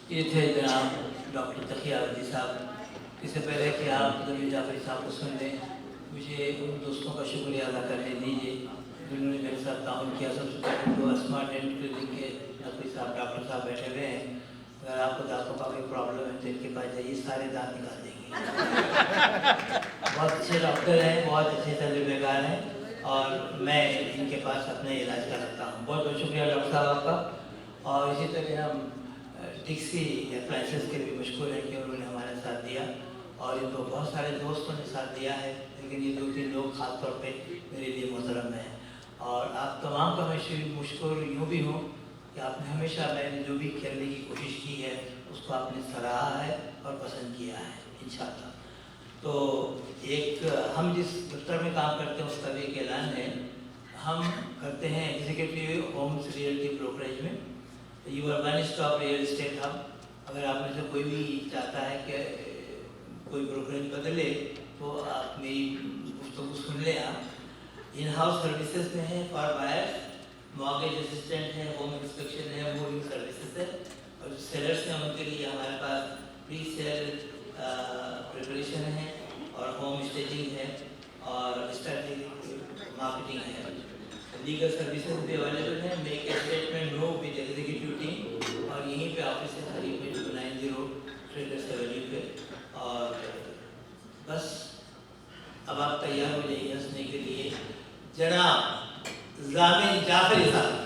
یہ تھے جناب ڈاکٹر تقی عابدی صاحب. اس سے پہلے کہ آپ ضمیر جعفری صاحب کو سن لیں، مجھے ان دوستوں کا شکریہ ادا کرنے دیجیے جنہوں نے میرے ساتھ تعاون کیا. سب سے پہلے تو اسما ڈینٹل کلینک کے نقوی صاحب ڈاکٹر صاحب بیٹھے ہوئے ہیں. اگر آپ کو دانتوں کا کوئی پرابلم ہے تو ان کے پاس جائیے، سارے دانت نکال دیں گے. بہت اچھے ڈاکٹر ہیں، بہت اچھے تجربے کار ہیں، اور میں ان کے پاس اپنا علاج کراتا ہوں. بہت بہت شکریہ ڈاکٹر صاحب آپ کا. اور اسی طرح ہم ٹیکسی اپلائنسز کے بھی مشکور ہیں کہ انہوں نے ہمارے ساتھ دیا، اور ان کو بہت سارے دوستوں نے ساتھ دیا ہے، لیکن یہ 2-3 لوگ خاص طور پہ میرے لیے محترم ہیں. اور آپ تمام کا میں مشکور یوں بھی ہوں کہ آپ نے ہمیشہ میں نے جو بھی کرنے کی کوشش کی ہے اس کو آپ نے سراہا ہے اور پسند کیا ہے انشاءاللہ. تو ایک ہم جس دفتر میں کام کرتے ہیں اس کا بھی ایک اعلان ہے. ہم کرتے ہیں ایگزیکٹو ہومز ریئلٹی بروکریج میں. You are one stop real estate hub. اگر آپ میں سے کوئی بھی چاہتا ہے کہ کوئی بروکریج بدلے تو آپ میری گفتگو سن لیں. آپ ان ہاؤس سروسز میں ہیں، فار بائر مارگیج اسسٹنٹ ہے، ہوم انسپیکشن ہے، موونگ سروسز ہے. اور جو سیلرس ہیں ان کے لیے ہمارے پاس پری سیل پریپریشن ہے، اور ہوم اسٹیجنگ ہے، اور اسٹریٹجک مارکیٹنگ ہے. لیگل سروسز بھی اویلیبل ہیں. Make a statement now with Executive team, اور یہیں پہ آفس ہے قریب میں 290 ٹریڈرس ایونیو پہ. اور بس اب آپ تیار ہو جائیے ہنسنے کے لیے. جناب ضامن جعفری صاحب.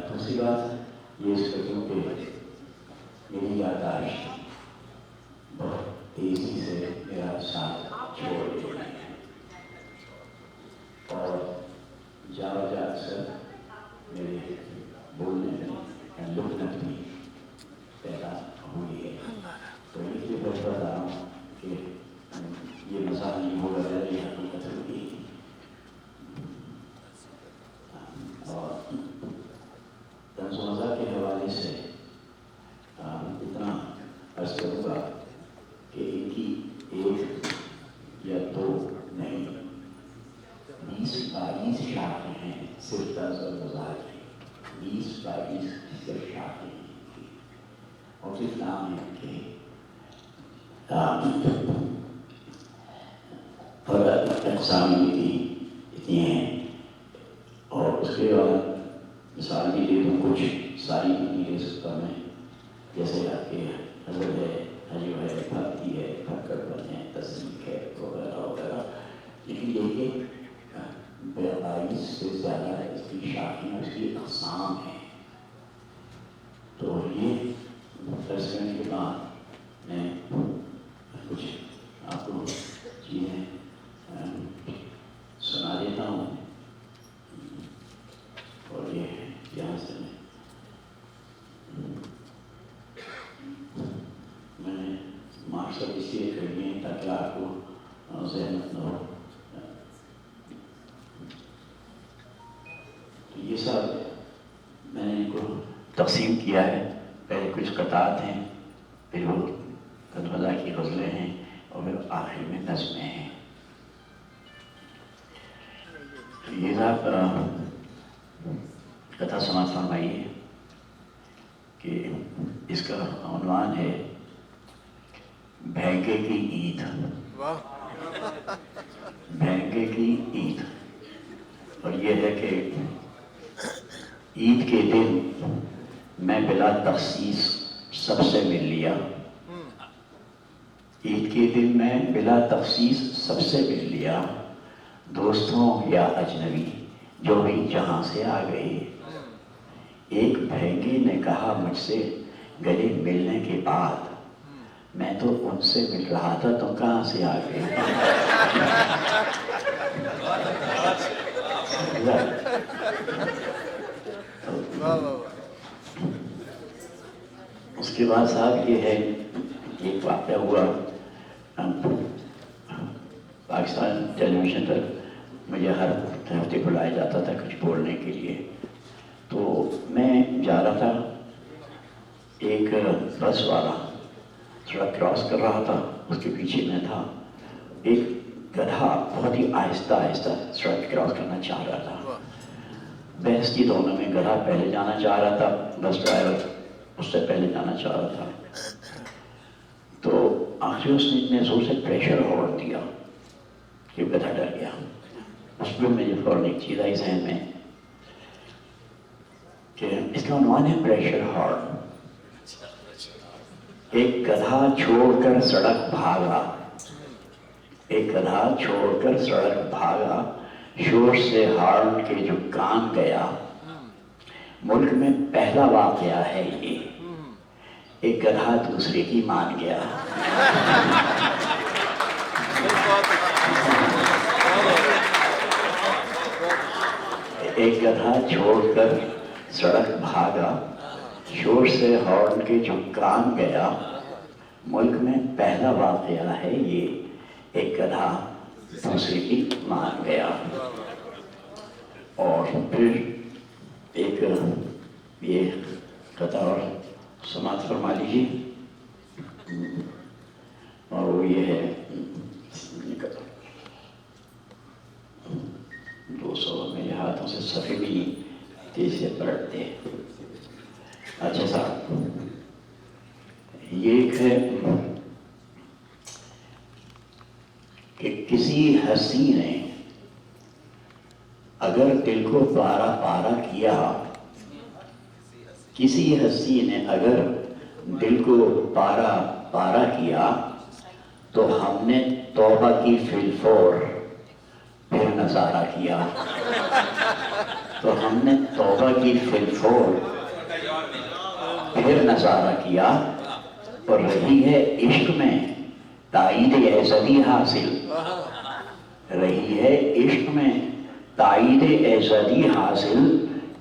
دوسری بات یہ اس قسم کہ میری یادداشت بہت تیزی سے میرا ساتھ چھوڑ رہی ہے، اور جا اکثر میرے بولنے میں لکنت بھی پیدا ہوئی ہے. تو اس لیے میں بتا رہا ہوں کہ یہ مزاح نہیں ہوگا، یہ حقیقت ہوگی. اور طنز و مزاح کے حوالے سے اتنا عرض کروں گا کہ ان کی 1 یا 2 نہیں 20-22 شاخیں ہیں صرف طنز و مزاح کی. 20-22 صرف شاخیں ہیں اور صرف نام ہے کہ اقسام کی اتنی ہیں. اور اس کے بعد مثال بھی دے دوں، کچھ ساری نہیں لے سکتا میں، جیسے آپ کے حضر ہے، حجو ہے، بھکتی ہے، پھکر ہے، تصدیق ہے، وغیرہ وغیرہ. لیکن یہ کہ 42 سے زیادہ اس کی شاخیں، اس کی اقسام ہیں. تو یہ درس کرنے کے بعد میں کچھ آپ کو چیزیں سنا دیتا ہوں. اور یہ یہاں سے میں نے مارکس اب اس لیے کر دیے تاکہ آپ کو ذہنت نہ ہو. تو یہ سب میں نے ان کو تقسیم کیا ہے. پہلے کچھ قطعات ہیں، پھر وہ قطع کی غزلیں ہیں، اور پھر آخر میں نظمیں ہیں. تو یہ آپ کتھا سماعت فرمائیے کہ اس کا عنوان ہے بھینگے کی عید. بھینگے کی عید. اور یہ ہے کہ عید کے دن میں بلا تخصیص سب سے مل لیا. عید کے دن میں بلا تخصیص سب سے مل لیا، دوستوں یا اجنبی جو بھی جہاں سے آ گئے۔ ایک بھینگے نے کہا مجھ سے گلے ملنے کے بعد، میں تو ان سے مل رہا تھا، تم کہاں سے آ گئے؟ اس کے بعد صاحب یہ ہے، ایک واقعہ ہوا، پاکستان ٹیلی ویژن پر مجھے ہر ہفتے بلایا جاتا تھا کچھ بولنے کے لیے، تو میں جا رہا تھا، ایک بس والا سڑک کراس کر رہا تھا، اس کے پیچھے میں تھا، ایک گدھا بہت ہی آہستہ آہستہ سڑک کراس کرنا چاہ رہا تھا۔ بحث کی دونوں میں، گدھا پہلے جانا چاہ رہا تھا، بس ڈرائیور اس سے پہلے جانا چاہ رہا تھا، تو آخر اس نے اتنے زور سے پریشر ہارن دیا کہ گدھا ڈر گیا۔ اس میں مجھے فوراً ایک چیز آئی ذہن میں کہ اس کا عنوان ہے پریشر ہارن۔ ایک گدھا چھوڑ کر سڑک بھاگا، ایک گدھا چھوڑ کر سڑک بھاگا، شور سے ہارن کے جو کان گیا، ملک میں پہلا واقعہ ہے یہ، ایک گدھا دوسرے کی مان گیا۔ ایک گدھا چھوڑ کر سڑک بھاگا، شور سے ہارن کے جو کان گیا، ملک میں پہلا واقعہ ہے یہ، ایک گدھا دوسرے کی مان گیا۔ اور پھر ایک یہ قطع اور سماعت فرما لیجیے، اور وہ یہ ہے 200 میرے ہاتھوں سے صفحے بھی تیز سے پلٹتے۔ اچھا صاحب، یہ ایک ہے کہ کسی ہستی نے اگر دل کو پارا پارا کیا، کسی ہستی نے اگر دل کو پارا پارا کیا، تو ہم نے توبہ کی فی الفور پھر نظارہ کیا، تو ہم نے توبہ کی فی الفور پھر نظارہ کیا، اور رہی ہے عشق میں تائید ایزدی حاصل، رہی ہے عشق میں تائید ایزدی حاصل،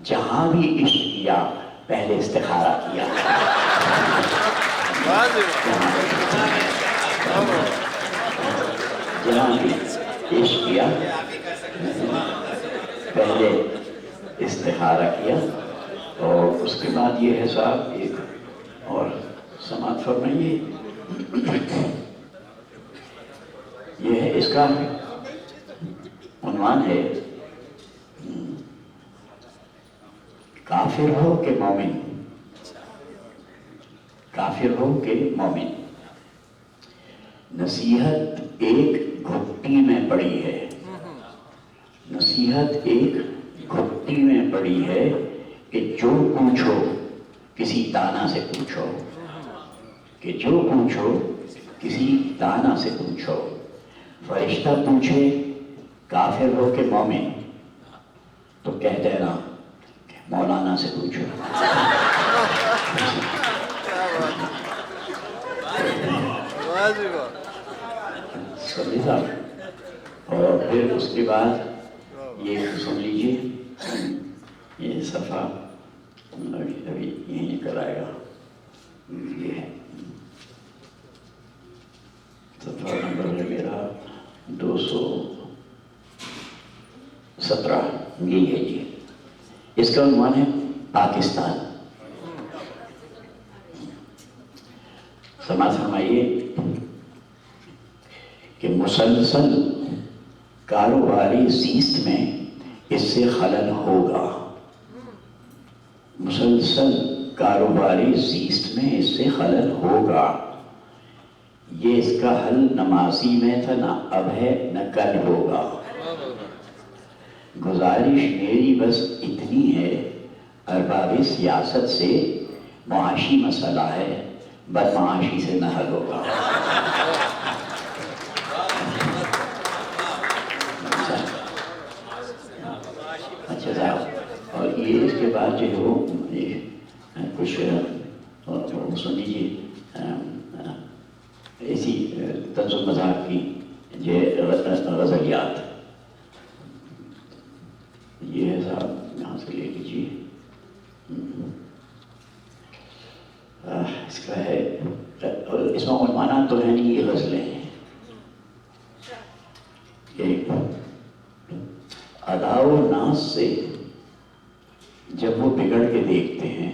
جہاں بھی عشق کیا پہلے استخارہ کیا۔ جہاں بھی عشق کیا پہلے استخارہ کیا۔ اور اس کے بعد یہ ہے صاحب، ایک اور سماعت فرمائیے، یہ ہے، اس کا عنوان ہے کافر ہو کہ مومن، کافر ہو کہ مومن، نصیحت ایک گھٹی میں پڑی ہے، نصیحت ایک گھٹی میں پڑی ہے، کہ جو پوچھو کسی دانا سے پوچھو، کہ جو پوچھو کسی دانا سے پوچھو، فرشتہ پوچھے کافر ہو کہ مومن، تو کہہ دینا کہ مولانا سے پوچھو۔ سمجھے صاحب؟ اور پھر اس کے بعد یہ سن لیجیے، یہ صفحہ ابھی یہیں نکل آئے گا، یہ ہے صفحہ نمبر ہے میرا 217، یہی ہے جی۔ اس کا عنوان ہے پاکستان۔ سماعت فرمائیے کہ مسلسل کاروباری زیست میں اس سے خلل ہوگا، مسلسل کاروباری زیست میں اس سے خلل ہوگا، یہ اس کا حل نہ ماضی میں تھا، نہ اب ہے، نہ کل ہوگا۔ گزارش میری بس اتنی ہے، ارباب سیاست سے معاشی مسئلہ ہے، بدمعاشی سے نہ حل ہوگا۔ اسی طنز و مذاق کی یہ غزلیات، یہ ہے صاحب، یہاں سے لے لیجیے. اس کا ہے، اس میں عنوانات تو ہے نہیں، یہ غزلیں ہیں. ادا و ناز سے جب وہ بگڑ کے دیکھتے ہیں،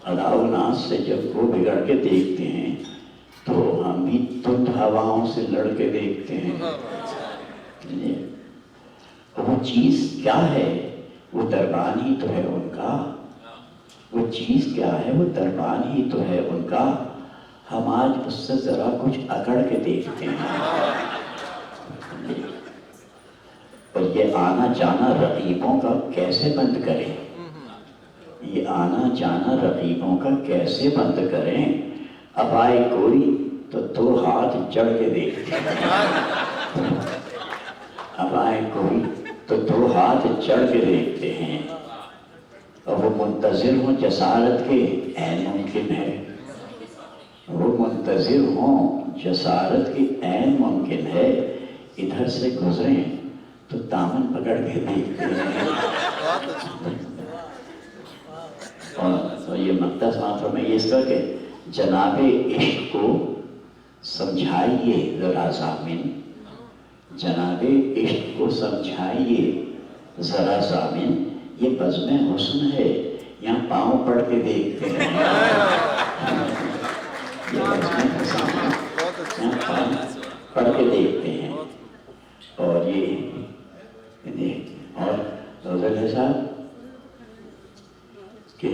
ادا و ناز سے جب وہ بگڑ کے دیکھتے ہیں تو ہم بھی تند ہواؤں سے لڑ کے دیکھتے ہیں. وہ چیز کیا ہے وہ دربان ہی تو ہے ان کا، وہ چیز کیا ہے وہ دربان ہی تو ہے ان کا، ہم آج اس سے ذرا کچھ اکڑ کے دیکھتے ہیں. اور یہ آنا جانا رقیبوں کا کیسے بند کریں، یہ آنا جانا رقیبوں کا کیسے بند کریں، اب آئے کوئی تو دو ہاتھ جڑ کے دیکھتے ہیں. اب آئے کوئی تو دو ہاتھ چڑھ کے دیکھتے ہیں. اور وہ منتظر ہوں جسارت کے عین ممکن ہے، وہ منتظر ہوں جسارت کی عین ممکن ہے، ادھر سے گزریں تو دامن پکڑ کے دیکھتے ہیں. اور یہ مقدس ماتر میں یہ اس کا کہ جناب عشق کو سمجھائیے ذرا ضامن، جناب عشق کو سمجھائیے ذرا ضامن، یہ بزم حسن ہے یہاں پاؤں پڑ کے دیکھتے ہیں. یہ بزم حسن ہے یہاں پاؤں پڑ کے دیکھتے ہیں. اور یہ اور غزل ہے صاحب کہ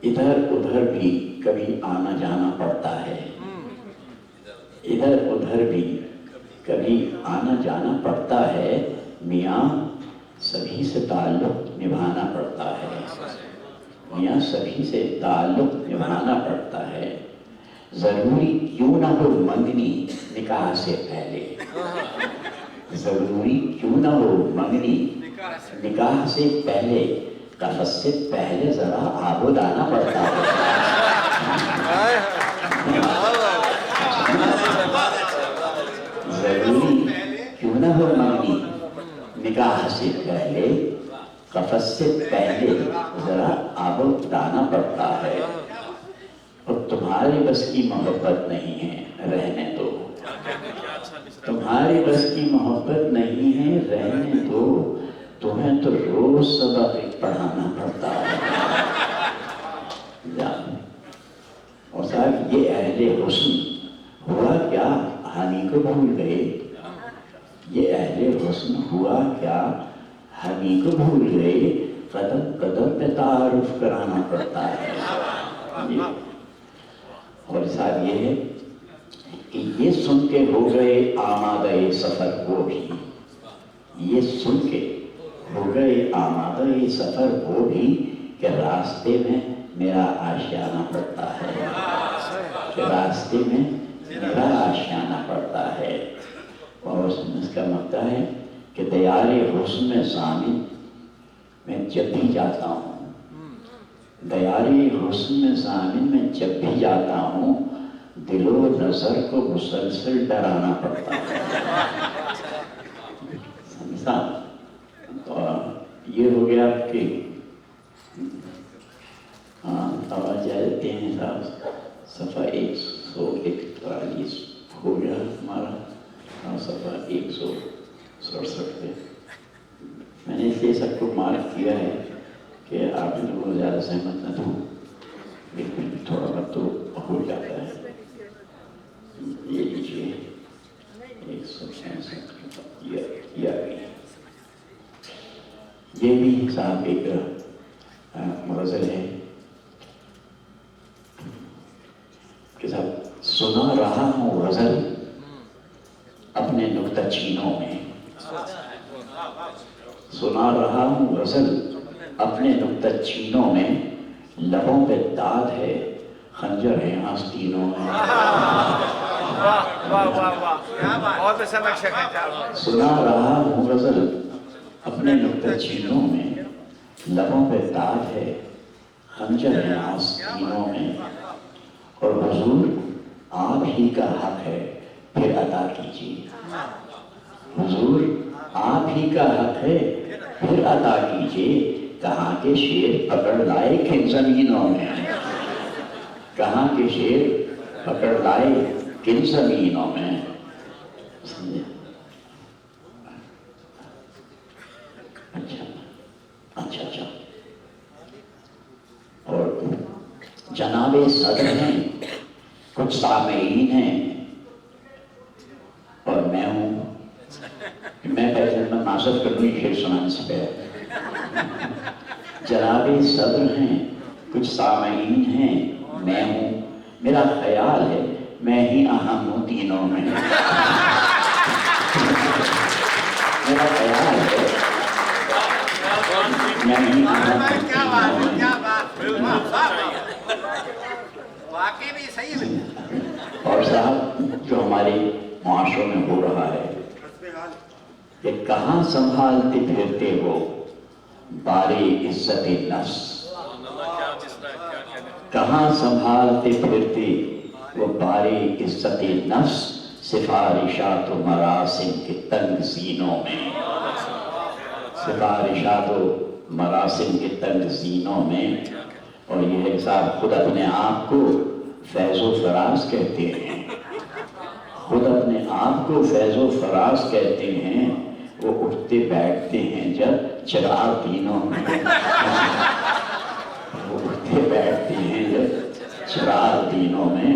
ادھر ادھر بھی کبھی آنا جانا پڑتا ہے، ادھر ادھر بھی کبھی آنا جانا پڑتا ہے، میاں سبھی سے تعلق نبھانا پڑتا ہے، میاں سبھی سے تعلق نبھانا پڑتا ہے. ضروری کیوں نہ ہو منگنی نکاح سے پہلے، ضروری کیوں نہ ہو منگنی نکاح سے پہلے، کفس سے پہلے ذرا آبود آنا پڑتا ہے. ضروری کیوں نہ ہو منگنی نکاح سے پہلے، قفس سے پہلے ذرا آبود آنا پڑتا ہے. اور تمہارے بس کی محبت نہیں ہے رہنے دو، تمہاری بس کی محبت نہیں ہے رہنے دو، تمہیں تو روز سبق پڑھانا پڑتا ہے. اور صاحب یہ اہل حسن ہوا کیا ہنی کو بھول گئے، یہ اہل حسن ہوا کیا ہنی کو بھول گئے، قدم قدم پہ تعارف کرانا پڑتا ہے. اور صاحب یہ ہے کہ یہ سن کے ہو گئے آمادہ سفر وہ بھی، یہ سن کے ہو گئے آمادہ سفر وہ بھی، کہ راستے میں میرا آشیانہ پڑتا ہے، کہ راستے میں میرا آشیانہ پڑتا ہے. اور اس کا مقطع ہے کہ دیار حسن میں ضامن میں جب بھی جاتا ہوں، دیار حسن میں ضامن میں جب بھی جاتا ہوں، دل و نظر کو مسلسل ڈرانا پڑتا ہے. سمجھا؟ یہ ہو گیا آپ کی آواز دیتے ہیں صاحب. صفحہ 141 ہو گیا ہمارا، صفحہ 167 پہ. میں نے اس لیے سب کو مارک کیا ہے کہ آپ لوگوں کو زیادہ سہمت نہ دوں، لیکن تھوڑا بہت تو ہو جاتا ہے. یہ لیجیے 166 یہ بھی صاحب ایک غزل ہے کہ صاحب سنا رہا ہوں غزل اپنے نکتہ چینوں میں، سنا رہا ہوں غزل اپنے نکتہ چینوں میں، لبوں پہ داد ہے خنجر ہے آستینوں میں. سنا رہا ہوں غزل اپنے نکتہ چینوں میں، لبوں پہ داد ہے خنجر ہے آستینوں میں. اور حضور آگ آپ ہی کا حق ہے پھر عطا کیجیے. حضور آپ ہی کا حق ہے پھر عطا کیجیے. کہاں کے شیر پکڑ لائے کن زمینوں میں, کہاں کے شیر پکڑ لائے کن زمینوں میں. اچھا اور جناب صدر ہیں, کچھ سامعین ہیں اور میں ہوں. میں پہلے میں معذرت کر دوں شعر سنانے سے پہلے. جناب صدر ہیں, کچھ سامعین ہیں, میں ہوں. میرا خیال ہے میں ہی اہم ہوں تینوں میں. میرا خیال ہے میں ہی اہم ہوں تینوں میں. واقعی بھی صحیح ہے. اور صاحب جو ہمارے معاشروں میں ہو رہا ہے کہ کہاں سنبھالتے پھرتے ہو بارے عزت نفس, کہاں سنبھالتے پھرتے وہ بارے عزت نفس, سفارشات و مراسم کے تنگ سینوں میں, سفارشات و مراسم کے تنگ سینوں میں. اور یہ صاحب خود اپنے آپ کو فیض و فراز کہتے ہیں, خود اپنے آپ کو فیض و فراز کہتے ہیں. وہ اٹھتے بیٹھتے ہیں جب چراغ دینوں میں, وہ اٹھتے بیٹھتے ہیں جب چراغ دینوں میں.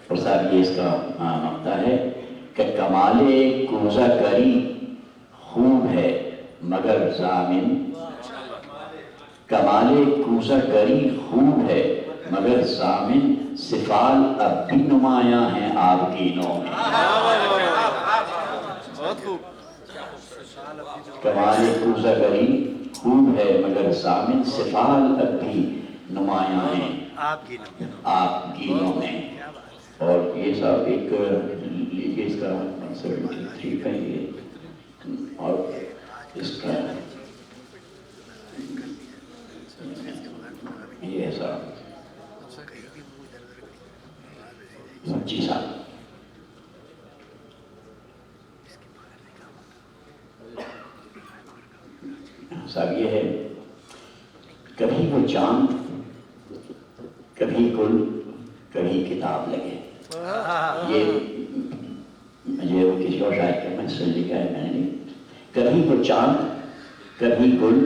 اور صاحب یہ اس کا مقطع ہے کہ کمال کوزہ کری خوب ہے مگر ضامن, کمال کوزہ کری خوب ہے مگر ضامن, صفال اب بھی نمایاں ہیں آپ دینوں میں. کمال کوزہ کری خوب ہے مگر ضامن, صفال اب بھی نمایاں ہیں آپ گینوں میں. اور یہ صاحب ایک لیجیے اس کا 73 کا یہ, اور اس کا یہ ہے صاحب 25 سال. صاحب یہ ہے کبھی وہ چاند کبھی گل کبھی کتاب لگے. یہ مجھے وہ کسی اور شاعر کے میں سن لکھا ہے میں نے. کبھی وہ چاند کبھی گل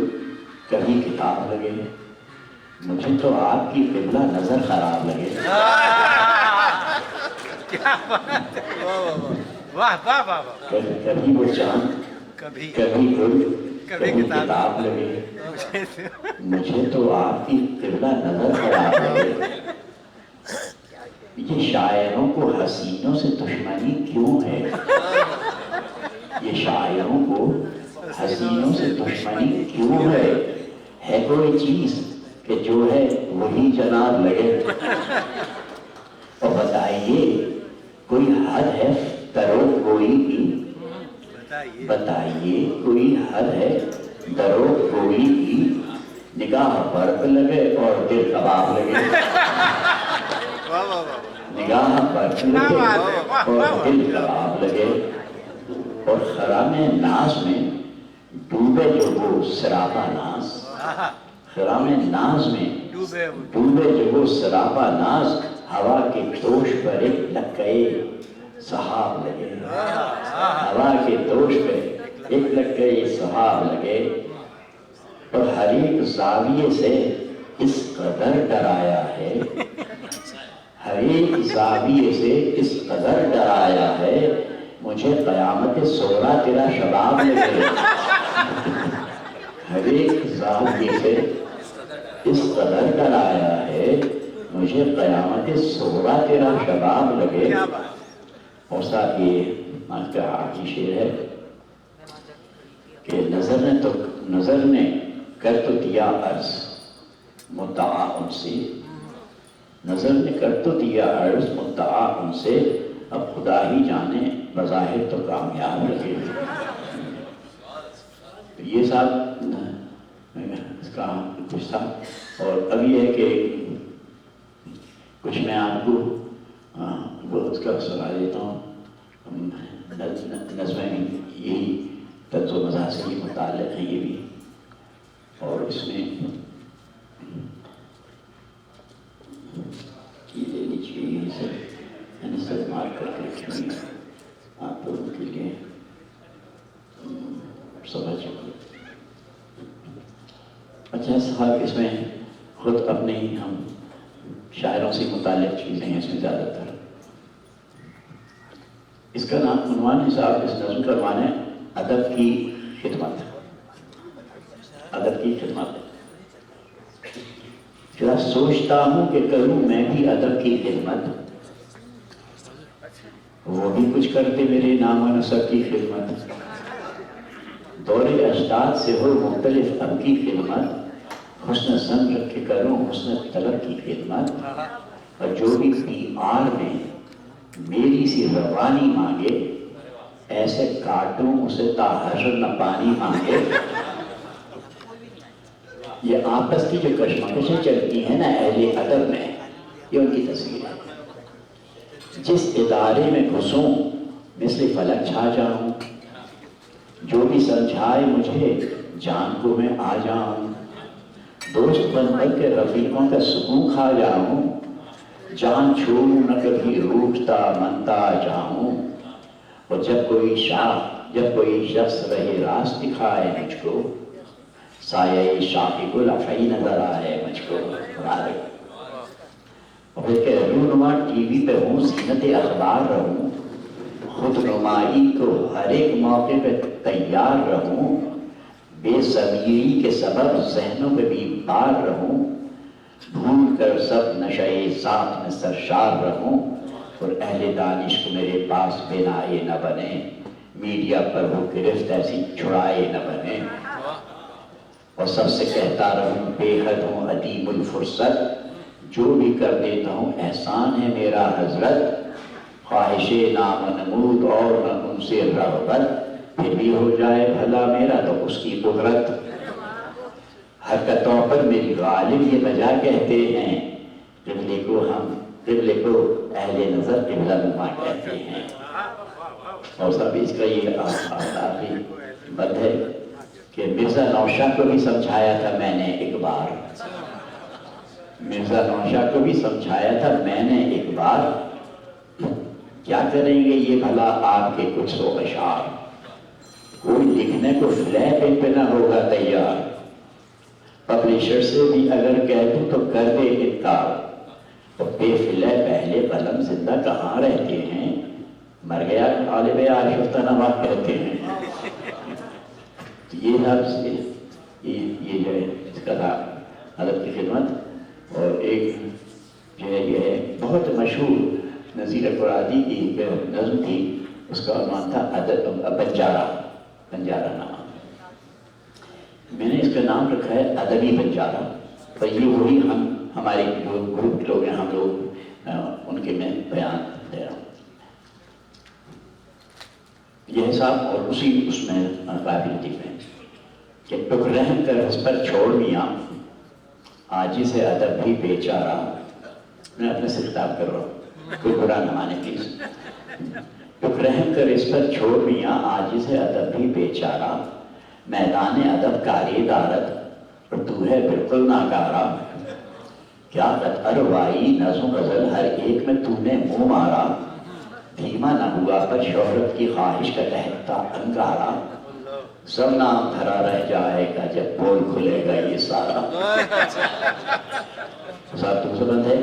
کبھی کتاب لگے, مجھے تو آپ کی قبلہ نظر خراب لگے. کبھی وہ چاند کبھی گل کبھی کتاب لگے, مجھے تو آپ کی قبلہ نظر خراب لگے. یہ شاعروں کو حسینوں سے دشمنی کیوں ہے, یہ شاعروں کو حسینوں سے دشمنی کیوں ہے. ہے کوئی چیز کہ جو ہے وہی جناب لگے. اور بتائیے کوئی حد ہے فروغ گوئی کی, بتائیے کوئی حد ہے دروغ گوئی کی, نگاہ برق لگے اور دل کباب لگے. نگاہ برق لگے اور دل کباب لگے. اور خرام ناز میں ڈوبے جو وہ سراپا ناز, خرام ناز میں ڈوبے جو وہ سراپا ناز, ہوا کے دوش پر ایک لکے سحاب لگے. ہوا کے دوش پہ ایک لکے سحاب لگے. اور ہر ایک زاویے سے اس قدر ڈرایا ہے, ہر ایک زاویے سے اس قدر ڈرایا ہے, مجھے قیامت صغریٰ تیرا شباب لگے. ہر ایک زاویے سے اس قدر ڈرایا ہے, مجھے قیامت صغریٰ تیرا شباب لگے. اور ساتھ یہ آخری شعر ہے کہ نظر نے کر تو دیا عرض مدعا ان سے, نظر نے کر تو دیا عرض مدعا ان سے, اب خدا ہی جانے بظاہر تو کامیاب لگے. یہ صاحب اس کا کچھ تھا. اور اب یہ ہے کہ کچھ میں آپ کو اس کا سنا دیتا ہوں. نظمیں یہی طنز و مزاح سے ہی متعلق ہیں یہ بھی. اور اس میں یہ لے لیجیے، یہی سب میں نے استعمال کر کے رکھی ہوئی آپ لوگوں کے لیے سمجھ. اچھا صاحب، اس میں خود اپنے ہی ہم شاعروں سے متعلق چیزیں ہیں اس میں زیادہ تر. اس کا نام عنوان ہے صاحب اس نظم کا عنوان ہے ادب کی خدمت. ادب کی خدمت. ذرا سوچتا ہوں کہ کروں میں بھی ادب کی خدمت، وہ بھی کچھ کرتے میرے نام و نسب کی خدمت. دور اجداد سے ہو مختلف اب کی خدمت، حسن زن رکھ کے کروں حسن طلب کی خدمت. اور جو بھی بیمار میں میری سی روانی مانگے، ایسے کاٹوں اسے تا حشر نہ پانی مانگے. یہ آپس کی جو کشمکشیں چلتی ہیں نا اہل ادب میں، یہ ان کی تصویر ہے. جس ادارے میں گھسوں مثل فلک چھا جاؤں، جو بھی سمجھائے مجھے جان کو میں آ جاؤں. دوست بن کر کے رفیقوں کا سکون کھا جاؤں، جان چھوڑوں نہ کبھی روٹھتا منتا جاؤں. اور جب کوئی شخص رہے راست دکھائے مجھ کو، سایہ شاخ گل افعی نظر آئے مجھ کو. اور پھر کہ رونما ٹی وی پہ ہوں زینت اخبار رہوں، خود نمائی کو ہر ایک موقع پہ تیار رہوں. بے ضمیری کے سبب ذہنوں پہ بھی بار رہوں، بھول کر سب نشے ذات میں سرشار رہوں. اور اہل دانش کو میرے پاس بینائے نہ بنے، میڈیا پر وہ گرفت ایسی چھڑائے نہ بنے. اور سب سے کہتا رہوں بے حد ہوں عدیم الفرصت، جو بھی کر دیتا ہوں احسان ہے میرا حضرت. خواہش نام نمود اور نہ ان سے رغبت، پھر بھی ہو جائے بھلا میرا تو اس کی قدرت. حرکتوں پر میری غالب یہ وجہ کہتے ہیں، قبلے کو اہل نظر قبلہ نما کہتے ہیں. اور سب اس کا یہ آخری بند ہے کہ مرزا نوشاہ کو بھی سمجھایا تھا میں نے ایک بار، مرزا نوشاہ کو بھی سمجھایا تھا میں نے ایک بار. کیا کریں گے یہ بھلا آپ کے کچھ سو اشعار، کوئی لکھنے کو فلیپ پہ نہ ہوگا تیار. پبلشر سے بھی اگر کہہ دوں تو کر دے انکار. اور بے فلے پہلے قلم زندہ کہاں رہتے ہیں، مر گیا غالب آشفتہ نوا کہتے ہیں. یہ جو ہے اس کا تھا ادب کی خدمت. اور ایک جو ہے یہ ہے بہت مشہور نذیر قرادی کی ایک نظم تھی، اس کا عنوان تھا بنجارہ نامہ. میں نے اس کا نام رکھا ہے ادبی بنجارہ. اور یہ وہی ہمارے جو گروپ لوگ ہیں ہم لوگ ان کے میں بیان دے رہا ہوں. یہ حساب اور اسی اس میں قابل لطیف ہے کہ ٹک رحم کر اس پر چھوڑ میاں، عاجز ہے ادب بھی بیچارہ. میں اپنے سے خطاب کر رہا ہوں، کوئی برا نہ مانے پلیز. ٹک رحم کر اس پر چھوڑ میاں، عاجز ہے ادب بھی بیچارہ. میدان ادب کاری دارت اور تو ہے بالکل ناکارہ. کیا اروائی نظم غزل ہر ایک میں تو نے منہ مارا. دھیما نہ ہوا پر شہرت کی خواہش کا دہتا انگارہ. سب نام دھرا رہ جائے گا جب پول کھلے گا یہ سارا. صاحب تم سے بند ہے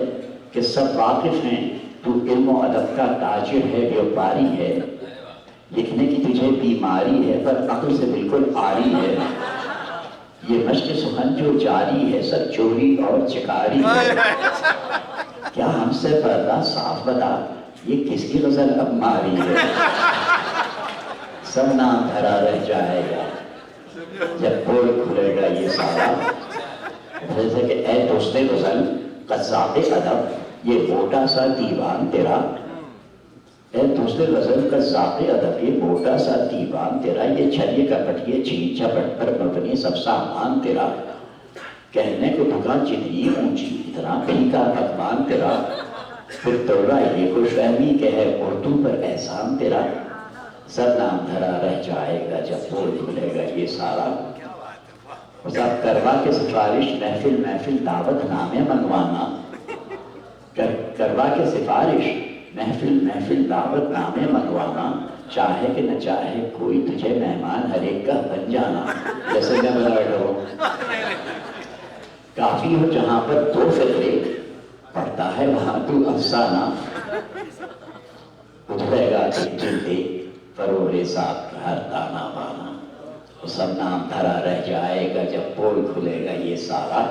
کہ سب واقف ہیں تو علم و ادب کا تاجر ہے، بیوپاری ہے. لکھنے کی تجھے بیماری ہے پر عقل سے بالکل عاری ہے. یہ مشق سخن جو جاری ہے سب چوری اور چکاری ہے. کیا ہم سے پردہ صاف بتا یہ کس کی غزل اب ماری ہے. سب نام دھرا رہ جائے گا جب پول کھلے گا یہ سارا. جیسے کہ اے دوست غزل قذاق ادب یہ موٹا سا دیوان تیرا. اے دوست غزل قذاق ادب یہ موٹا سا دیوان تیرا. یہ چھلیے کپٹ یہ چھین چھپٹ پر مبنی سب سامان تیرا. کہنے کو دکان جتنی اونچی اتنا پھیکا پکوان تیرا. پھر توڑا یہ خوش فہمی کہ ہے اردو پر احسان تیرا، سب نام دھرا رہ جائے گا جب پول کھلے گا یہ سارا۔ سب کروا کے سفارش محفل محفل دعوت نامے منگوانا، کروا کے سفارش محفل محفل دعوت نامے منگوانا، چاہے کہ نہ چاہے کوئی تجھے مہمان ہر ایک کا بن جانا۔ جیسے میں بتا بیٹھا ہوں، کافی ہو جہاں پر دو فقرے، پڑھتا ہے وہاں تو افسانہ، ادھرے گا ایک جلدے فروغ ساتھ ہر دانا بانا، سب نام دھرا رہ جائے گا جب پول کھلے گا یہ سارا۔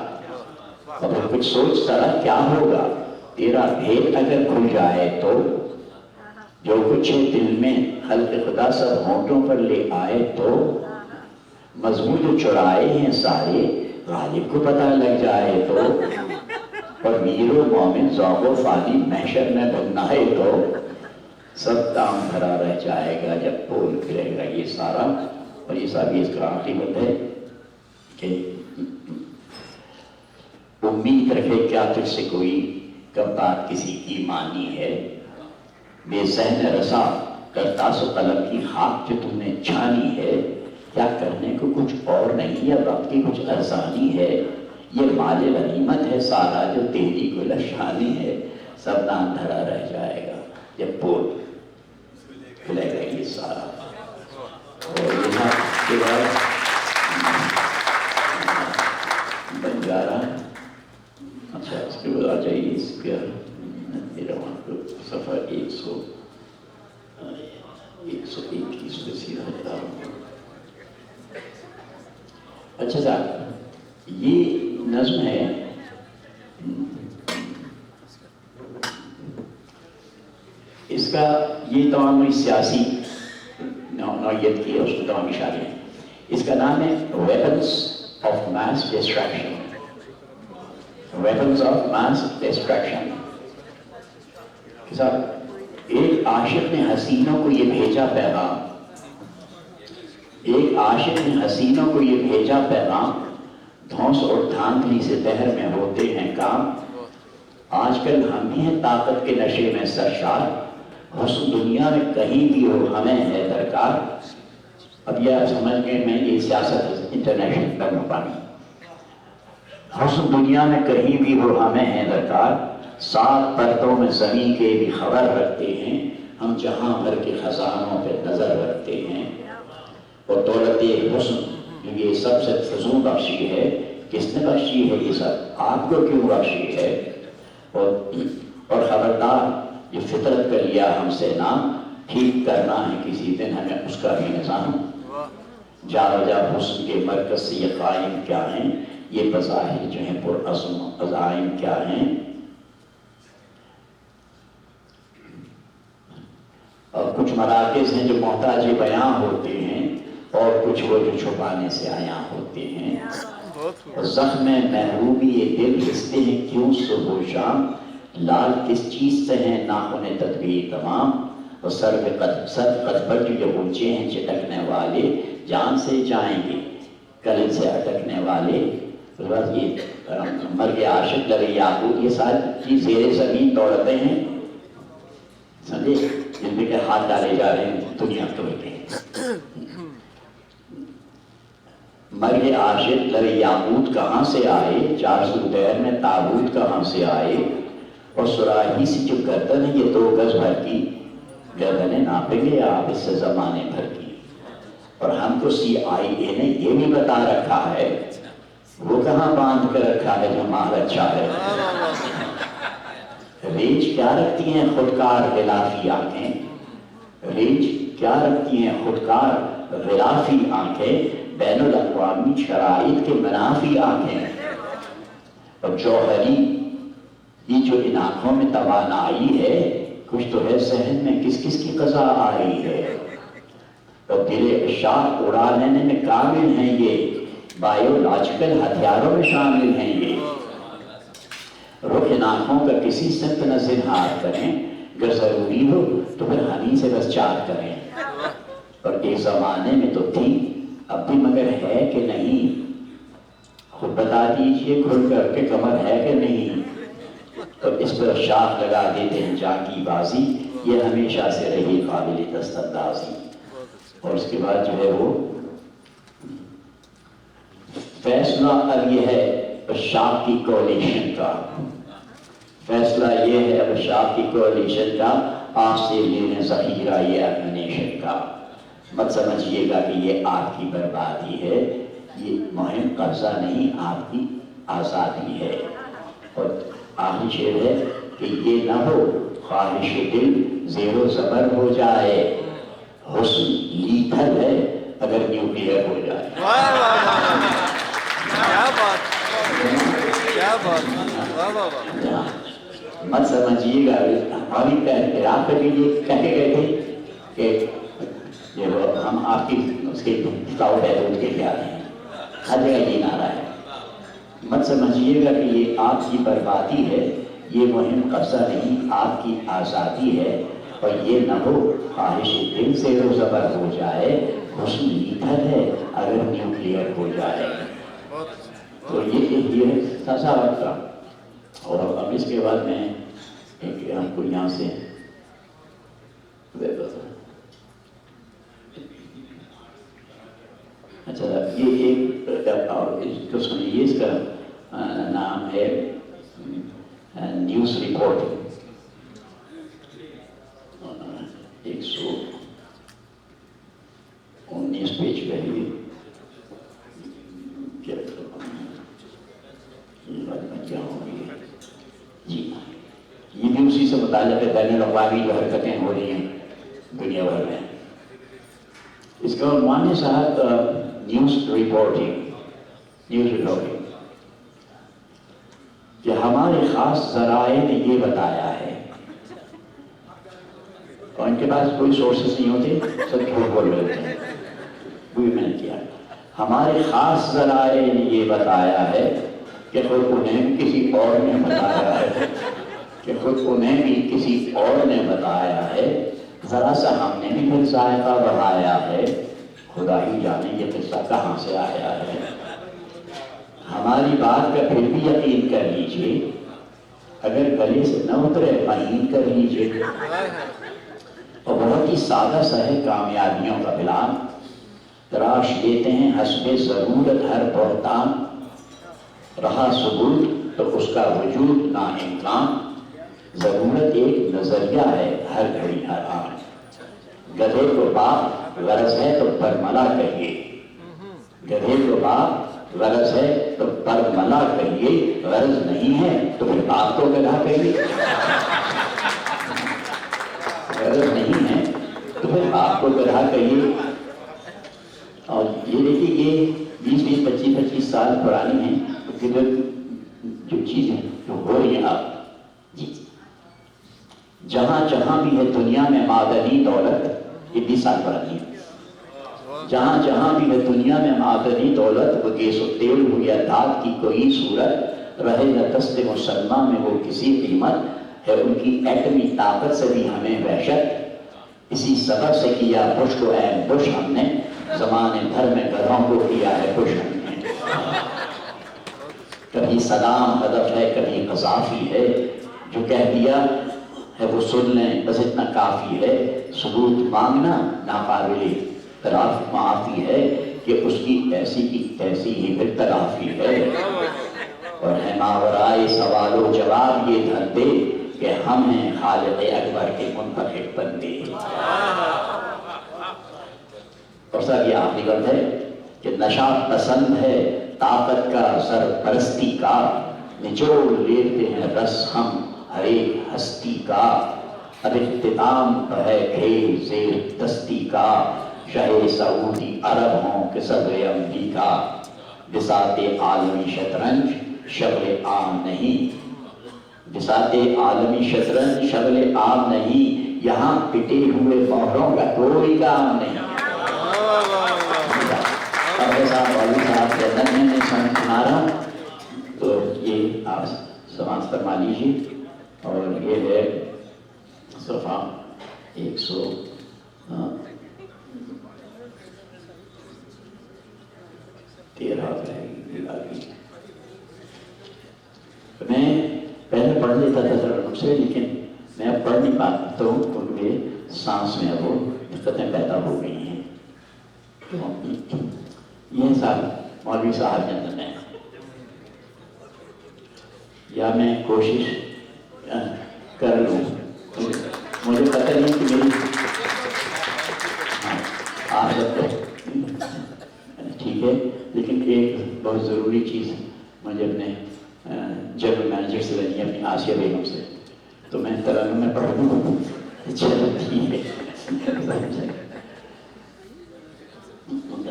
اور کچھ سوچ سارا کیا ہوگا تیرا بھید اگر کھل جائے تو، جو کچھ دل میں خلق خدا سب ہونٹوں پر لے آئے تو، مضمون جو چرائے ہیں سارے غالب کو پتہ لگ جائے تو، اور میر و مومن ذوق و فانی محشر میں بننا ہے تو، سب کام بھرا رہ جائے گا جب پول کھلے گا یہ سارا۔ اور یہ سب اس کا آخری بند ہے کہ امید رکھے کیا تجھ سے کوئی کب بات کسی کی مانی ہے، بے ذہن رسا کرتاس و قلم کی خاک جو تم نے چھانی ہے، کیا کرنے کو کچھ اور نہیں ہے وقت کی کچھ ارزانی ہے، یہ مال غنیمت ہے سارا جو تیری گلشانی ہے، سب نام دھرا رہ جائے گا جب پول کھلے گا یہ سارا۔ اور یہاں کے بعد بنجارا، اچھا اس کے بعد آ جائیے اس کا میرا وہاں پہ صفحہ 121 پہ سیدھا جا رہا ہوں۔ اچھا صاحب یہ نظم ہے، اس کا یہ تمام سیاسی نوعیت کی ہے، اس کو تمام اشارے ہیں۔ اس کا نام ہے weapons of mass distraction, weapons of mass distraction. ایک عاشق نے حسینوں کو یہ بھیجا پیغام، ایک عاشق نے حسینوں کو یہ بھیجا پیغام، دھونس اور دھاندلی سے بہر میں ہوتے ہیں کام، آج کل ہم بھی ہیں طاقت کے نشے میں سرشار، حسن دنیا میں کہیں بھی ہو ہمیں ہے درکار۔ اب یہ سمجھ گئے میں یہ سیاست انٹرنیشنل پر پانی، حسن دنیا میں کہیں بھی ہو ہمیں ہے درکار، سات پرتوں میں زمین کے بھی خبر رکھتے ہیں، ہم جہاں بھر کے خزانوں پہ نظر رکھتے ہیں، اور دولت حسن یہ سب سے فضول بخشی ہے، کس نے بخشی ہے یہ سب آپ کو کیوں بخشی ہے، اور خبردار یہ فطرت کا لیا ہم سے نام، ٹھیک کرنا ہے کسی دن ہمیں اس کا بھی نظام، جا وجہ حسن کے مرکز سے یہ قائم کیا ہیں، یہ بظاہر جو ہیں پر عزم عزائم کیا ہیں، اور کچھ مراکز ہیں جو محتاج بیاں ہوتے ہیں، اور کچھ وہ جو چھپانے سے آیا ہوتے ہیں، اور زخم محرومی یہ دل ہستے ہیں کیوں صبح و شام، لال کس چیز سے ہیں ناخن تدبیر تمام، اور سر قد پر جو اونچے ہیں چٹکنے والے، جان سے جائیں گے قلب سے اٹکنے والے، بس یہ مرگ عاشق لب یاقوت، یہ ساری چیز زیر زمین دوڑتے ہیں، سمجھے، جن میں کہ ہاتھ ڈالے جا رہے ہیں دنیا توڑتے ہیں۔ مرگ عاشق لب یاقوت کہاں سے آئے، 400 دیر میں تابوت کہاں سے آئے، اور سراہی سے جو گردن ہے یہ 2 گز بھر کی گردنیں ناپیں گے آپ اس سے زمانے بھر کی، اور ہم کو CIA نے یہ بھی بتا رکھا ہے، وہ کہاں باندھ کر رکھا ہے جو مال اچھا ہے، ریچھ کیا رکھتی ہیں خودکار غلافی آنکھیں، ریچھ کیا رکھتی ہیں خودکار غلافی آنکھیں، بین الاقوامی شرائط کے منافی آنکھیں، اور جوہری یہ جو ان آنکھوں میں توانائی ہے، کچھ تو ہے ذہن میں کس کس کی قضا آئی ہے، اور دل اشاق اڑا لینے میں کامل ہیں یہ، بایولوجیکل ہتھیاروں میں شامل ہیں یہ، رخ ان آنکھوں کا کسی سمت نہ زنہار کریں، اگر ضروری ہو تو پھر ہنی سے بس چار کریں، اور ایک زمانے میں تو تھی اب بھی مگر ہے کہ نہیں، خود بتا دیجئے کھل کر کے کمر ہے کہ نہیں، اور اس پر شاخ لگا دیتے ہیں جان کی بازی، یہ ہمیشہ سے رہی قابل دست اندازی۔ اور اس کے بعد جو ہے وہ فیصلہ اب یہ ہے شاخ کی کولیشن کا، فیصلہ یہ ہے اب شاخ کی کولیشن کا، آپ سے لینے ذخیرہ یہ ایمنیشن کا۔ مت سمجھیے گا کہ یہ آپ کی بربادی ہے، یہ مہم قبضہ نہیں، آپ کی آزادی ہے۔ اور آخری شعر ہے کہ یہ نہ ہو خواہش دل زیر و زبر ہو جائے، حسن لیتھل ہے اگر نیوکلیئر ہو جائے۔ واہ واہ واہ، کیا بات، کیا بات، واہ واہ واہ۔ مت سمجھیے گا، ہماری اعتراف کر لیجیے، کہے گئے تھے کہ یہ ہم آپ کی اس کے کتاب بیرون کے کیا ہیں، ہر جگہ یہ نعرہ ہے۔ مت سمجھیے گا کہ یہ آپ کی بربادی ہے، یہ مہم قبضہ نہیں، آپ کی آزادی ہے۔ اور یہ نہ ہو خواہش دل سے رو زبر ہو جائے، حسن لیتھل ہے اگر نیوکلیئر ہو جائے۔ تو یہ سزا وقت کا۔ اور اب اس کے بعد میں ایک ہم کو یہاں سے اچھا یہ ایک اور تو سنیے، اس کا نام ہے نیوز رپورٹ، 119 پیج پہ ہے یہ۔ کیا ہوگی جی، یہ بھی اسی سے متعلق ہے، بین الاقوامی جو حرکتیں ہو رہی ہیں دنیا بھر میں۔ اس کا عنوان ہے صاحب نیوز رپورٹنگ، نیوز رپورٹنگ، کہ ہمارے خاص ذرائع نے یہ بتایا ہے، اور ان کے پاس کوئی سورسز نہیں ہوتے، سب جھوٹ بول رہے ہیں، وہی میں نے کیا۔ ہمارے خاص ذرائع نے یہ بتایا ہے کہ خود انہیں کسی اور نے بتایا ہے، کہ خود انہیں بھی کسی اور نے بتایا ہے، ذرا سا ہم نے بھی پھر ذائقہ بڑھایا ہے، خدا ہی جانے یہ قصہ کہاں سے آیا ہے۔ ہماری بات کا پھر بھی یقین کر لیجئے، اگر گلے سے نہ اترے مہین کر لیجئے۔ اور بہت ہی سادہ سا ہے کامیابیوں کا پلان، تراش لیتے ہیں حسب ضرورت ہر بہتان، رہا ثبوت تو اس کا وجود نا امکان، ضرورت ایک نظریہ ہے ہر گھڑی ہر آن، گدھے کو باپ غرض ہے تو برملا کہیے، گدھے کو باپ غرض ہے تو برملا کہیے، غرض نہیں ہے تو پھر باپ کو گدھا کہیے، غرض نہیں ہے تو پھر باپ کو گدھا کہیے۔ اور یہ دیکھیے یہ 20 25 سال پرانی ہیں، کدھر جو چیزیں جو ہو رہی ہیں آپ جی، جہاں جہاں بھی ہے دنیا میں معدنی دولت، یہ 20 سال پرانی ہے، جہاں جہاں بھی ہے دنیا میں معدنی دولت، وہ گیس و تیل ہو یا دھات کی کوئی صورت، رہے نہ دست مسلمہ میں وہ کسی قیمت، ہے ان کی ایٹمی طاقت سے بھی ہمیں وحشت، اسی سبب سے کیا بش کو اے بش ہم نے، زمانے بھر میں گدھوں کو کیا ہے بش ہم نے۔ کبھی صدام ہدف ہے، کبھی قذافی ہے، جو کہہ دیا ہے وہ سن لیں بس اتنا کافی ہے، ثبوت مانگنا ناقابل اعتراف معافی ہے، کہ اس کی ایسی کی تیسی ہی پھر تلافی ہے، اور ہے ماورائے سوال و جواب یہ دھندے، کہ ہم ہیں خالق اکبر کے منتخب بندے۔ اور سر یہ آخری بات ہے کہ نشہ پسند ہے طاقت کا سرپرستی کا، نچوڑ لیتے ہیں رس ہم ہر ایک ہستی کا، اب اختتام ہے کھیل زیر دستی کا، شہ سعودی عرب ہوں کہ صدر امریکہ، بساط عالمی شطرنج شغل عام نہیں، بساط عالمی شطرنج شغل عام نہیں، یہاں پٹے ہوئے مہروں کا کوئی کام نہیں۔ صاحب والی صاحب کے اندر میں نے سنا، تو یہ آپ سماعت فرما لیجیے، اور یہ ہے صفحہ 113 میں پہلے پڑھ لیتا دیتا تھا ترنم سے، لیکن میں اب پڑھ نہیں پاتا ہوں کیونکہ میرے سانس میں وہ دقتیں پیدا ہو گئی ہیں. تو یہ سب مولوی صاحب کے اندر ہے. یا میں کوشش کر لوں، مجھے پتہ نہیں کہ میری آپ سب تو ٹھیک ہے، لیکن ایک بہت ضروری چیز مجھے اپنے جنرل مینیجر سے لینی ہے، اپنی آسیہ بیگم سے. تو میں ترنم میں پڑھ دوں. چلو ٹھیک ہے،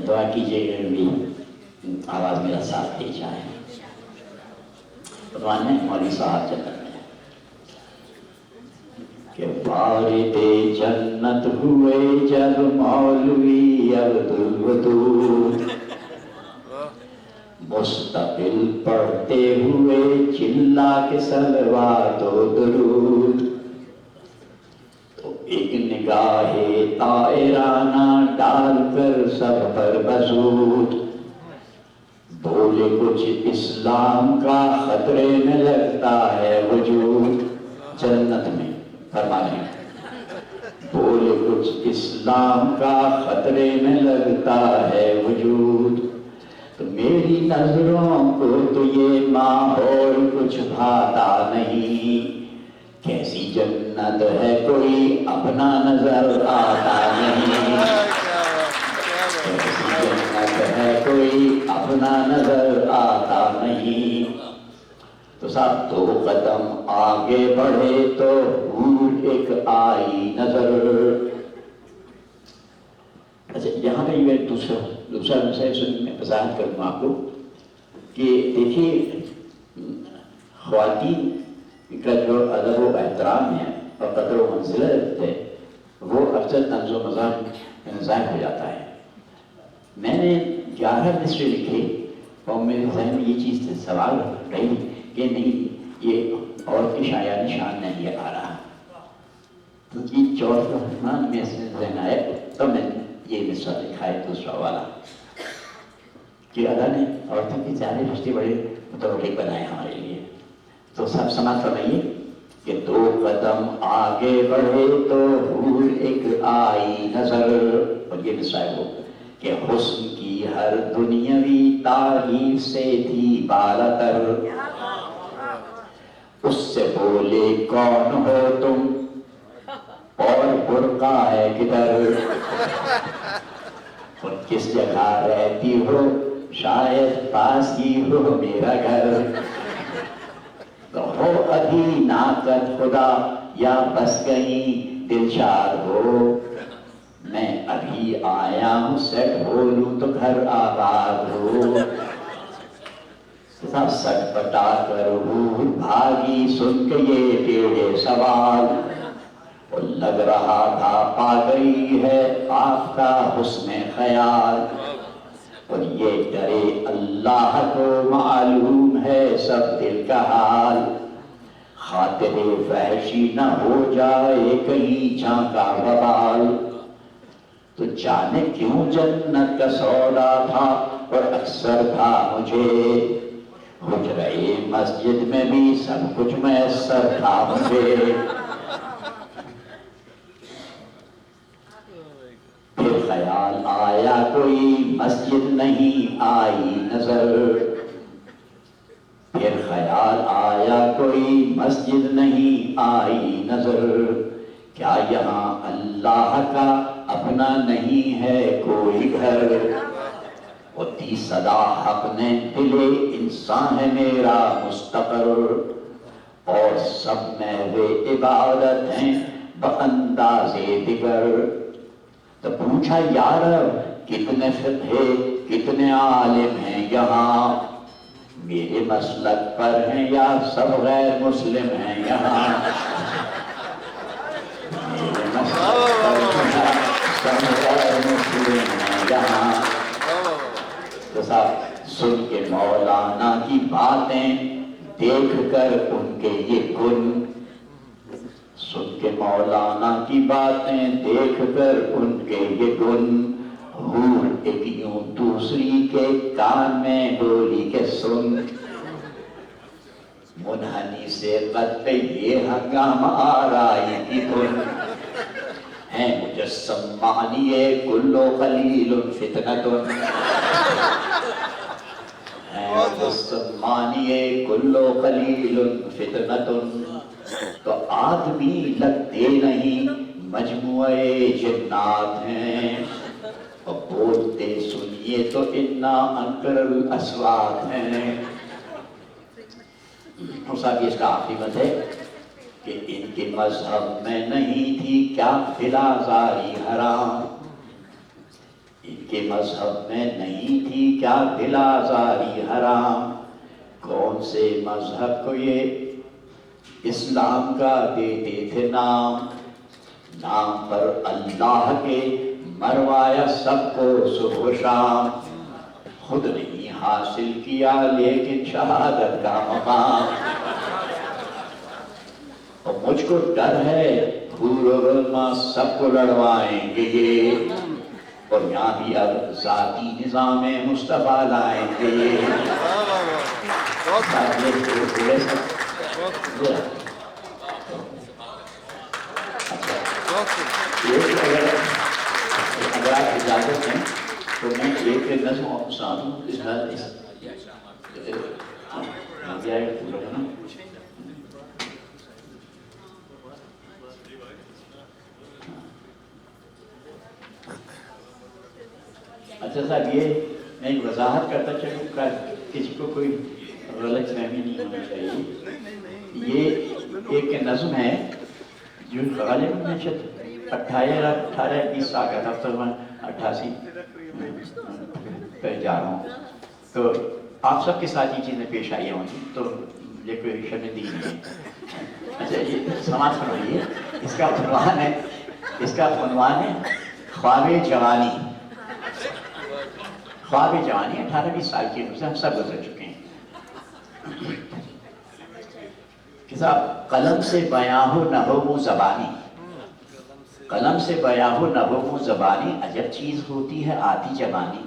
دعا کیجیے گا بھی آواز میرا ساتھ دے جائے. عنوان ہے مولوی صاحب جنت میں کہ وارث جنت ہوئے جب مولوی عبدالودود، مستقل پڑھتے ہوئے چلا کے صلوات و درود. تو ایک نگاہ طائرانہ ڈال کر سب پر بزود، بولے کچھ اسلام کا خطرے میں لگتا ہے وجود. جنت میں فرما رہے ہیں، بولے کچھ اسلام کا خطرے میں لگتا ہے وجود. تو میری نظروں کو تو یہ ماحول کچھ بھاتا نہیں، کیسی جنت ہے کوئی اپنا نظر آتا نہیں، کیسی جنت ہے کوئی اپنا نظر آتا نہیں. تو سب 2 قدم آگے بڑھے تو حور ایک آئی نظر. اچھا یہاں پہ یہ دوسرا مسئلہ سن میں وضاحت کروں آپ کو کہ دیکھیے خواتین کا جو ادب و احترام ہے اور قدر و منزلت ہے وہ اکثر طنز و مزاح میں ضائع ہو جاتا ہے. میں نے 11 مصرے لکھے اور میرے ذہن میں یہ چیز سوال رہی کہ نہیں یہ عورت کی شاعری شان نہیں یہ آ رہا، تو یہ 14 رحمان میں سے ذہن آیا تو میں یہ مصرع لکھا ہے دوسرا والا کہ اللہ نے عورتوں کی زیادہ رشتے بڑے متوقع بنائے ہمارے لیے. تو سب سماعت فرمائیے کہ 2 قدم آگے بڑھے تو حور ایک آئی نظر. اور یہ مصرع ہو کہ حسن کی ہر دنیاوی تعریف سے تھی بالاتر، اس سے بولے کون ہو تم اور برقع ہے کدھر، اور کس جگہ رہتی ہو شاید پاس ہی ہو میرا گھر. تو ہو ابھی ناقد خدا یا بس کہیں دلشاد ہو، میں ابھی آیا ہوں سیٹ ہو لوں تو گھر آباد ہو. سب سٹ پٹا کر حور بھاگی سن کے یہ ٹیڑھے سوال، اور لگ رہا تھا پا گئی ہے آپ کا حسن خیال. اور یہ ڈرے اللہ کو معلوم ہے سب دل کا حال، خاطر فحشی نہ ہو جائے کہیں جھانکا وبال. تو جانے کیوں جنت کا سودا تھا اور اکثر تھا مجھے، حجرے مسجد میں بھی سب کچھ میسر تھا مجھے. پھر خیال آیا کوئی مسجد نہیں آئی نظر، پھر خیال آیا کوئی مسجد نہیں آئی نظر. کیا یہاں اللہ کا اپنا نہیں ہے کوئی گھر، وہ دی صدا حق نے دل انسان ہے میرا مستقر، اور سب محو عبادت ہیں بانداز دیگر. تو پوچھا یار کتنے فقہ کتنے عالم ہیں یہاں، میرے مسلک پر ہیں یا سب غیر مسلم ہیں یہاں، میرے مسلک پر ہیں سب غیر مسلم ہیں یہاں. تو صاحب سن کے مولانا کی باتیں دیکھ کر ان کے یہ گن، سن کے مولانا کی باتیں دیکھ کر ان کے یہ گن، حور ایک یوں دوسری کے کان میں بولی کے سن. منحنی سے قد پہ یہ ہنگام آرائی کی کن ہے مجسم معنی کلو قلیل فتنتن ہے مجسم معنی کلو قلیل فتنتن تو آدمی لگتے نہیں مجموعے جنات ہیں اور بولتے سنیے تو انا انکر الاصوات ہیں. صاحب اس کا آخری مت ہے کہ ان کے مذہب میں نہیں تھی کیا بلازاری حرام. ان کے مذہب میں نہیں تھی کیا بلازاری حرام. کون سے مذہب کو یہ اسلام کا دیتے تھے نام. نام پر اللہ کے مروایا سب کو صبح و شام. خود نہیں حاصل کیا لیکن شہادت کا مقام. اور مجھ کو ڈر ہے حور و علماء سب کو لڑوائیں گے یہ. اور یہاں بھی اب ذاتی نظام مصطفیٰ لائیں گے یہ. اگر آپ اجازت ہیں تو میں ایک نظم سنادوں. اس اچھا صاحب یہ میں ایک وضاحت کرتا چلوں کہ کسی کو کوئی غلط فہمی نہیں ہونا چاہیے. یہ ایک نظم ہے جو غالباً میں 18-20 سال کا تھا. تو میں 88 پہ جا رہا ہوں تو آپ سب کے ساتھ یہ چیزیں پیش آئی ہوں گی تو یہ کوئی شرمندگی نہیں ہے. اچھا یہ سماعت فرمائیے. اس کا عنوان ہے خواب جوانی. خواب جوانی 18-20 سال کی عمر سے ہم سب گزر چکے ہیں. کہ صاحب قلم سے بیاں ہو نہ ہو وہ زبانی. قلم سے بیاں ہو نہ ہو وہ زبانی. عجب چیز ہوتی ہے آتی جوانی.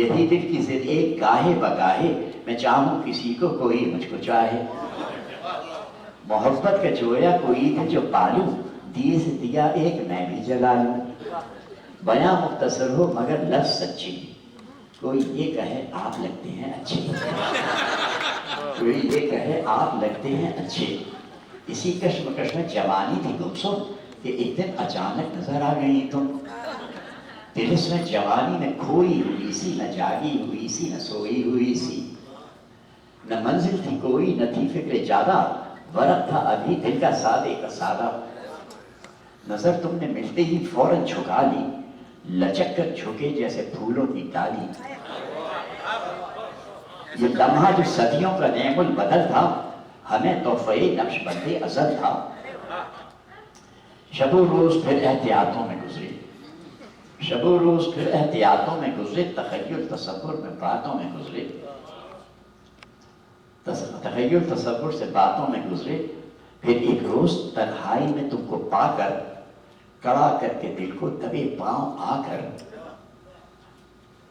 یہی دل کی ضد ایک گاہے بگاہے میں چاہوں کسی کو کوئی مجھ کو چاہے. محبت کا جویا کوئی تھا جو پالوں دیے سے دیا ایک میں بھی جلا لوں. بیاں مختصر ہو مگر لفظ سچی. کوئی یہ کہے آپ لگتے ہیں اچھے. کوئی یہ کہے آپ لگتے ہیں اچھے. اسی کشمکش میں جوانی تھی گمسم کہ ایک دن اچانک نظر آ گئی تم. دل اس میں جوانی نہ کھوئی ہوئی سی نہ جاگی ہوئی سی نہ سوئی ہوئی سی. نہ منزل تھی کوئی نہ تھی فکر زیادہ. ورق تھا ابھی دل کا سادے کا سادہ. نظر تم نے ملتے ہی فوراً جھکا لی. لچک کر جھکے جیسے پھولوں کی ڈالی. یہ لمحہ جو صدیوں کا نعم البدل تھا ہمیں تحفہ نقش بند ازل تھا. شب و روز پھر احتیاطوں میں گزرے. شب و روز پھر احتیاطوں میں گزرے. تخیل تصور میں باتوں میں گزرے. تخیل تصور سے باتوں میں گزرے. پھر ایک روز تنہائی میں تم کو پا کر کڑا کر کے دل کو دبے پاؤں آ کر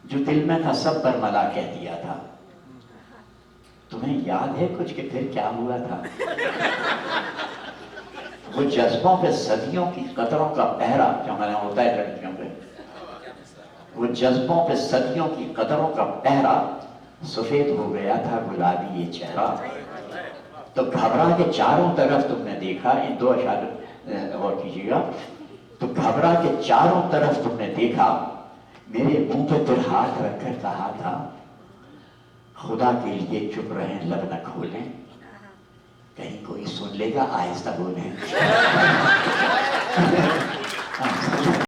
جو دل میں تھا سب برملا کہہ دیا تھا. تمہیں یاد ہے کچھ کہ پھر کیا ہوا تھا؟ وہ جذبوں پہ صدیوں کی قطروں کا پہرا جو ہمارے یہاں ہوتا ہے لڑکیوں پہ. وہ جذبوں پہ صدیوں کی قطروں کا پہرا. سفید ہو گیا تھا گلابی یہ چہرہ. تو گھبرا کے چاروں طرف تم نے دیکھا. ان دو اشارے غور کیجیے گا. تو گھبرا کے چاروں طرف تم نے دیکھا. میرے منہ پہ پھر ہاتھ رکھ کر کہا تھا خدا کے لیے چپ رہیں لب نہ کھولیں. کہیں کوئی سن لے گا آہستہ بولیں.